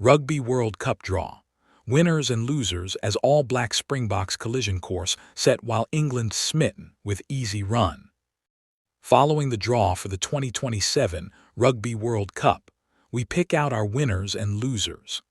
Rugby World Cup draw. Winners and losers as All Blacks-Springboks collision course set while England smitten with easy run. Following the draw for the 2027 Rugby World Cup, we pick out our winners and losers.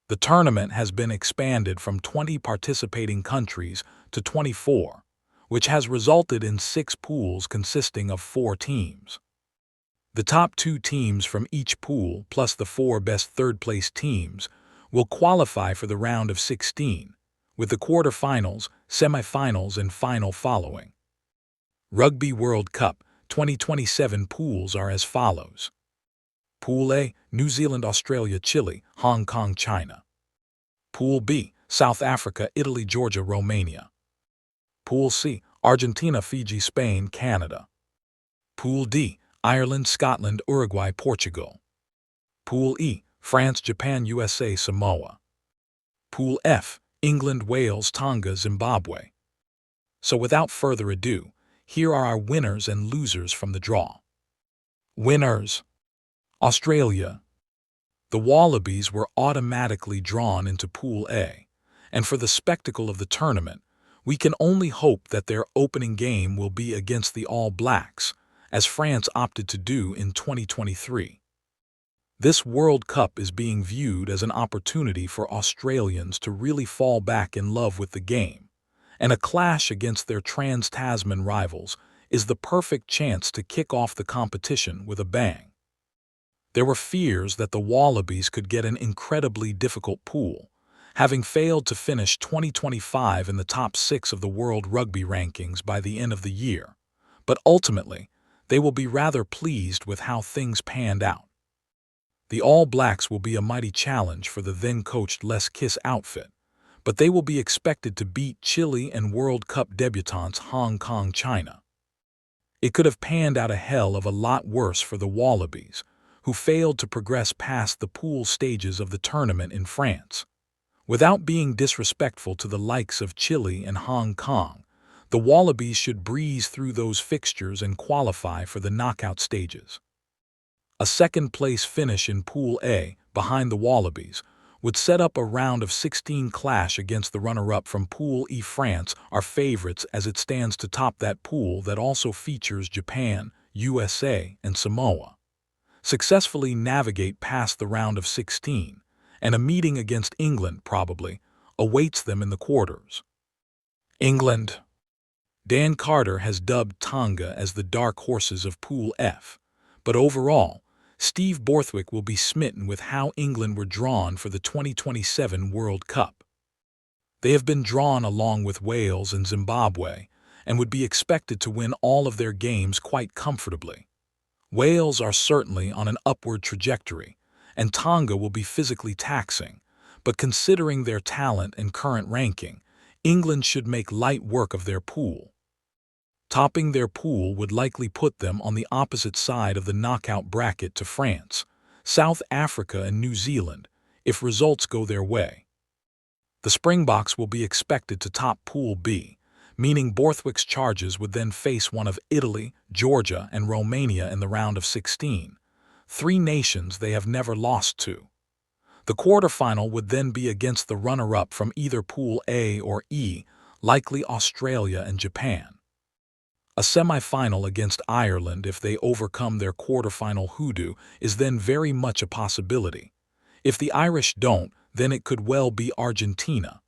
The tournament has been expanded from 20 participating countries to 24, which has resulted in 6 pools consisting of 4 teams. The top 2 teams from each pool, plus the 4 best third-place teams, will qualify for the round of 16, with the quarterfinals, semifinals, and final following. Rugby World Cup 2027 pools are as follows. Pool A, New Zealand, Australia, Chile, Hong Kong, China. Pool B, South Africa, Italy, Georgia, Romania. Pool C, Argentina, Fiji, Spain, Canada. Pool D, Ireland, Scotland, Uruguay, Portugal. Pool E, France, Japan, USA, Samoa. Pool F, England, Wales, Tonga, Zimbabwe. So without further ado, here are our winners and losers from the draw. Winners: Australia. The Wallabies were automatically drawn into Pool A, and for the spectacle of the tournament, we can only hope that their opening game will be against the All Blacks, as France opted to do in 2023. This World Cup is being viewed as an opportunity for Australians to really fall back in love with the game, and a clash against their trans-Tasman rivals is the perfect chance to kick off the competition with a bang. There were fears that the Wallabies could get an incredibly difficult pool, having failed to finish 2025 in the top 6 of the World Rugby rankings by the end of the year, but ultimately, they will be rather pleased with how things panned out. The All Blacks will be a mighty challenge for the then-coached Les Kiss outfit, but they will be expected to beat Chile and World Cup debutantes Hong Kong, China. It could have panned out a hell of a lot worse for the Wallabies, who failed to progress past the pool stages of the tournament in France. Without being disrespectful to the likes of Chile and Hong Kong, the Wallabies should breeze through those fixtures and qualify for the knockout stages. A second-place finish in Pool A, behind the Wallabies, would set up a round of 16 clash against the runner-up from Pool E. France are favorites as it stands to top that pool that also features Japan, USA, and Samoa. Successfully navigate past the round of 16, and a meeting against England, probably, awaits them in the quarters. England. Dan Carter has dubbed Tonga as the dark horses of Pool F, but overall, Steve Borthwick will be smitten with how England were drawn for the 2027 World Cup. They have been drawn along with Wales and Zimbabwe, and would be expected to win all of their games quite comfortably. Wales are certainly on an upward trajectory, and Tonga will be physically taxing, but considering their talent and current ranking, England should make light work of their pool. Topping their pool would likely put them on the opposite side of the knockout bracket to France, South Africa, and New Zealand, if results go their way. The Springboks will be expected to top Pool B, meaning Borthwick's charges would then face one of Italy, Georgia, and Romania in the round of 16, 3 nations they have never lost to. The quarterfinal would then be against the runner-up from either Pool A or E, likely Australia and Japan. A semi-final against Ireland if they overcome their quarterfinal hoodoo is then very much a possibility. If the Irish don't, then it could well be Argentina.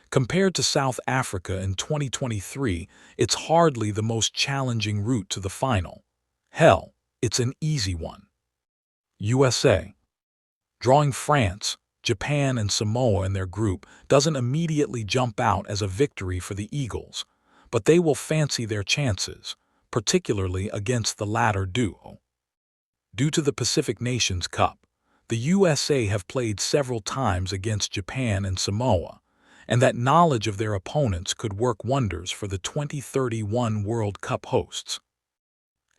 Compared to South Africa in 2023, it's hardly the most challenging route to the final. Hell, it's an easy one. USA. Drawing France, Japan, and Samoa in their group doesn't immediately jump out as a victory for the Eagles, but they will fancy their chances, particularly against the latter duo. Due to the Pacific Nations Cup, the USA have played several times against Japan and Samoa, and that knowledge of their opponents could work wonders for the 2031 World Cup hosts.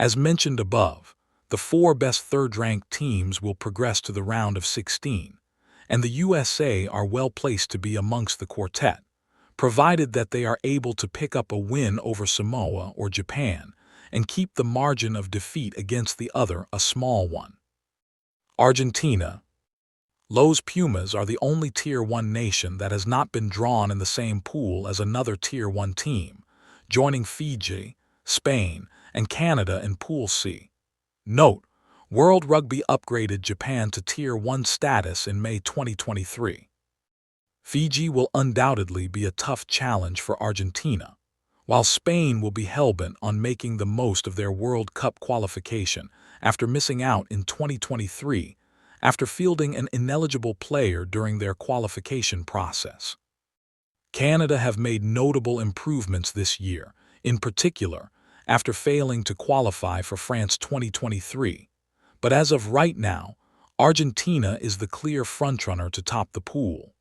As mentioned above, the 4 best third-ranked teams will progress to the round of 16, and the USA are well placed to be amongst the quartet, provided that they are able to pick up a win over Samoa or Japan and keep the margin of defeat against the other a small one. Argentina. Los Pumas are the only Tier 1 nation that has not been drawn in the same pool as another Tier 1 team, joining Fiji, Spain, and Canada in Pool C. Note: World Rugby upgraded Japan to Tier 1 status in May 2023. Fiji will undoubtedly be a tough challenge for Argentina, while Spain will be hellbent on making the most of their World Cup qualification after missing out in 2023 after fielding an ineligible player during their qualification process. Canada have made notable improvements this year, in particular after failing to qualify for France 2023, but as of right now, Argentina is the clear frontrunner to top the pool.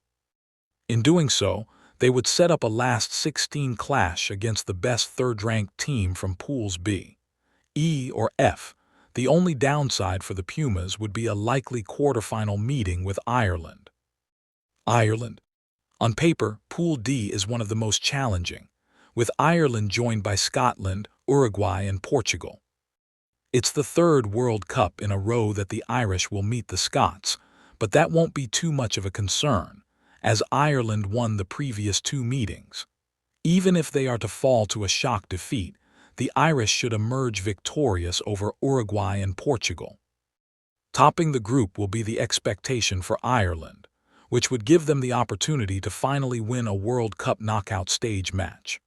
In doing so, they would set up a last 16 clash against the best third-ranked team from Pools B, E, or F. The only downside for the Pumas would be a likely quarterfinal meeting with Ireland. On paper, Pool D is one of the most challenging, with Ireland joined by Scotland, Uruguay, and Portugal. It's the third World Cup in a row that the Irish will meet the Scots, but that won't be too much of a concern, as Ireland won the previous two meetings. Even if they are to fall to a shock defeat, the Irish should emerge victorious over Uruguay and Portugal. Topping the group will be the expectation for Ireland, which would give them the opportunity to finally win a World Cup knockout stage match.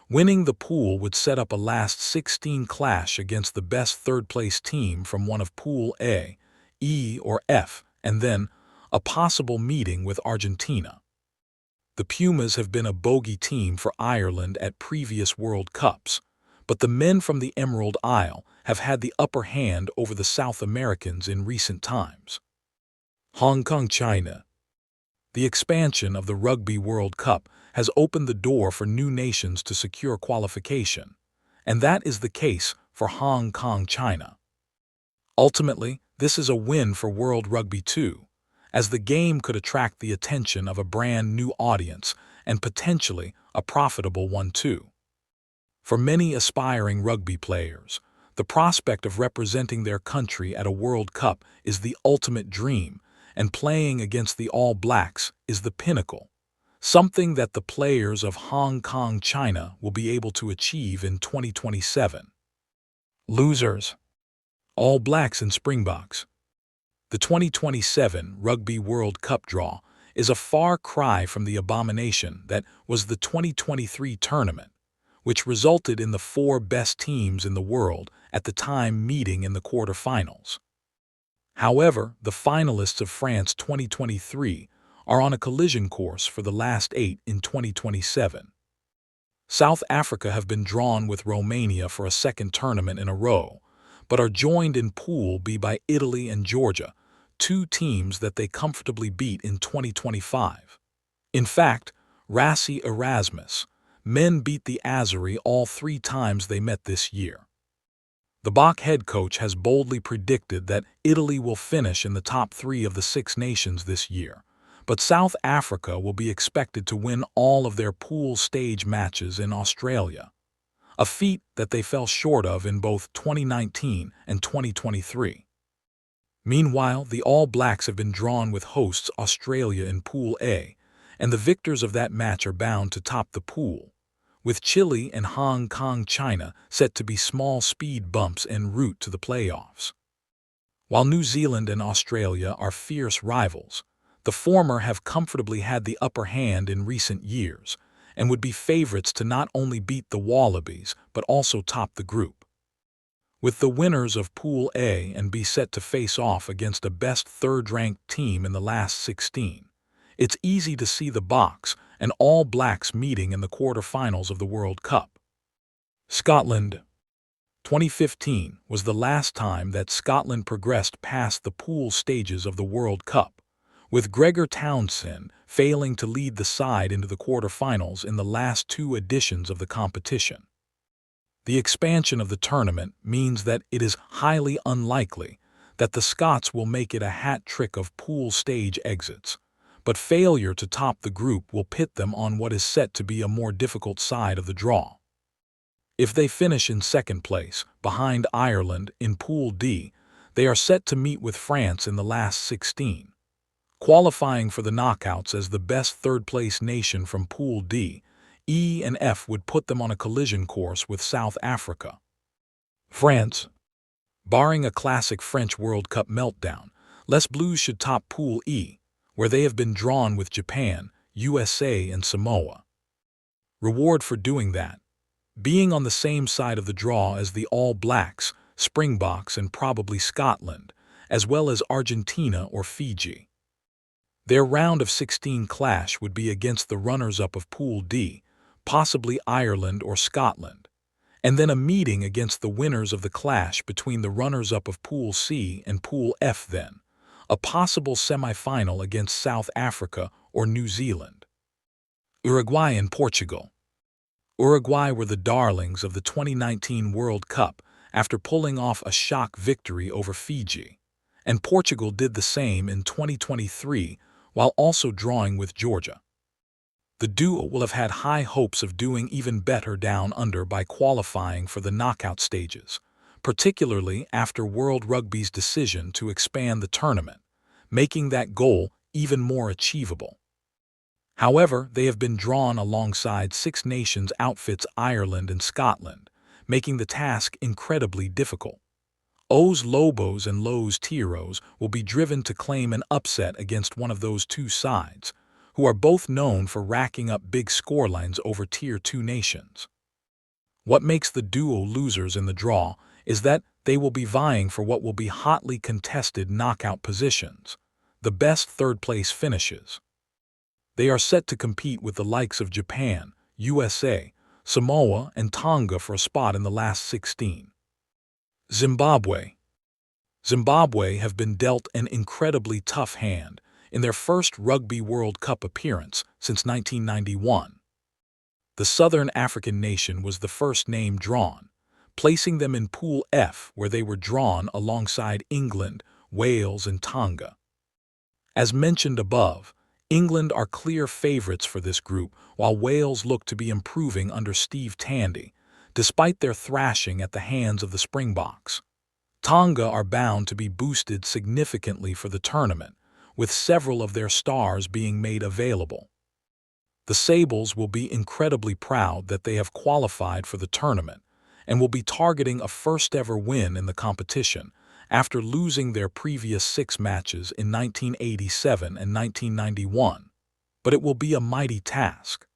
Winning the pool would set up a last 16 clash against the best third-place team from one of Pool A, E, or F, and then a possible meeting with Argentina. The Pumas have been a bogey team for Ireland at previous World Cups, but the men from the Emerald Isle have had the upper hand over the South Americans in recent times. Hong Kong, China. The expansion of the Rugby World Cup has opened the door for new nations to secure qualification, and that is the case for Hong Kong, China. Ultimately, this is a win for World Rugby too, as the game could attract the attention of a brand new audience and potentially a profitable one too. For many aspiring rugby players, the prospect of representing their country at a World Cup is the ultimate dream, and playing against the All Blacks is the pinnacle, something that the players of Hong Kong, China will be able to achieve in 2027. Losers: All Blacks and Springboks. The 2027 Rugby World Cup draw is a far cry from the abomination that was the 2023 tournament, which resulted in the four best teams in the world at the time meeting in the quarterfinals. However, the finalists of France 2023 are on a collision course for the last 8 in 2027. South Africa have been drawn with Romania for a second tournament in a row, but are joined in Pool B by Italy and Georgia, two teams that they comfortably beat in 2025. In fact, Rassie Erasmus, men beat the Azzurri all 3 times they met this year. The Bach head coach has boldly predicted that Italy will finish in the top 3 of the 6 nations this year, but South Africa will be expected to win all of their pool stage matches in Australia, a feat that they fell short of in both 2019 and 2023. Meanwhile, the All Blacks have been drawn with hosts Australia in Pool A, and the victors of that match are bound to top the pool, with Chile and Hong Kong, China set to be small speed bumps en route to the playoffs. While New Zealand and Australia are fierce rivals, the former have comfortably had the upper hand in recent years and would be favorites to not only beat the Wallabies but also top the group. With the winners of Pool A and B set to face off against a best third-ranked team in the last 16, it's easy to see the Boks and All Blacks meeting in the quarterfinals of the World Cup. Scotland. 2015 was the last time that Scotland progressed past the pool stages of the World Cup, with Gregor Townsend failing to lead the side into the quarterfinals in the last 2 editions of the competition. The expansion of the tournament means that it is highly unlikely that the Scots will make it a hat trick of pool stage exits, but failure to top the group will pit them on what is set to be a more difficult side of the draw. If they finish in second place, behind Ireland in Pool D, they are set to meet with France in the last 16. Qualifying for the knockouts as the best third-place nation from Pool D, E and F would put them on a collision course with South Africa. France. Barring a classic French World Cup meltdown, Les Blues should top Pool E, where they have been drawn with Japan, USA, and Samoa. Reward for doing that: being on the same side of the draw as the All Blacks, Springboks, and probably Scotland, as well as Argentina or Fiji. Their round of 16 clash would be against the runners-up of Pool D, possibly Ireland or Scotland, and then a meeting against the winners of the clash between the runners-up of Pool C and Pool F, then a possible semi-final against South Africa or New Zealand. Uruguay and Portugal. Uruguay were the darlings of the 2019 World Cup after pulling off a shock victory over Fiji, and Portugal did the same in 2023 while also drawing with Georgia. The duo will have had high hopes of doing even better down under by qualifying for the knockout stages, particularly after World Rugby's decision to expand the tournament, making that goal even more achievable. However, they have been drawn alongside Six Nations outfits Ireland and Scotland, making the task incredibly difficult. Os Lobos and Los Tiros will be driven to claim an upset against one of those two sides, who are both known for racking up big scorelines over Tier 2 nations. What makes the duo losers in the draw is that they will be vying for what will be hotly contested knockout positions, the best third-place finishes. They are set to compete with the likes of Japan, USA, Samoa, and Tonga for a spot in the last 16. Zimbabwe. Zimbabwe have been dealt an incredibly tough hand in their first Rugby World Cup appearance since 1991. The Southern African nation was the first name drawn, placing them in Pool F, where they were drawn alongside England, Wales, and Tonga. As mentioned above, England are clear favorites for this group, while Wales look to be improving under Steve Tandy, despite their thrashing at the hands of the Springboks. Tonga are bound to be boosted significantly for the tournament, with several of their stars being made available. The Sables will be incredibly proud that they have qualified for the tournament and will be targeting a first-ever win in the competition after losing their previous 6 matches in 1987 and 1991. But it will be a mighty task.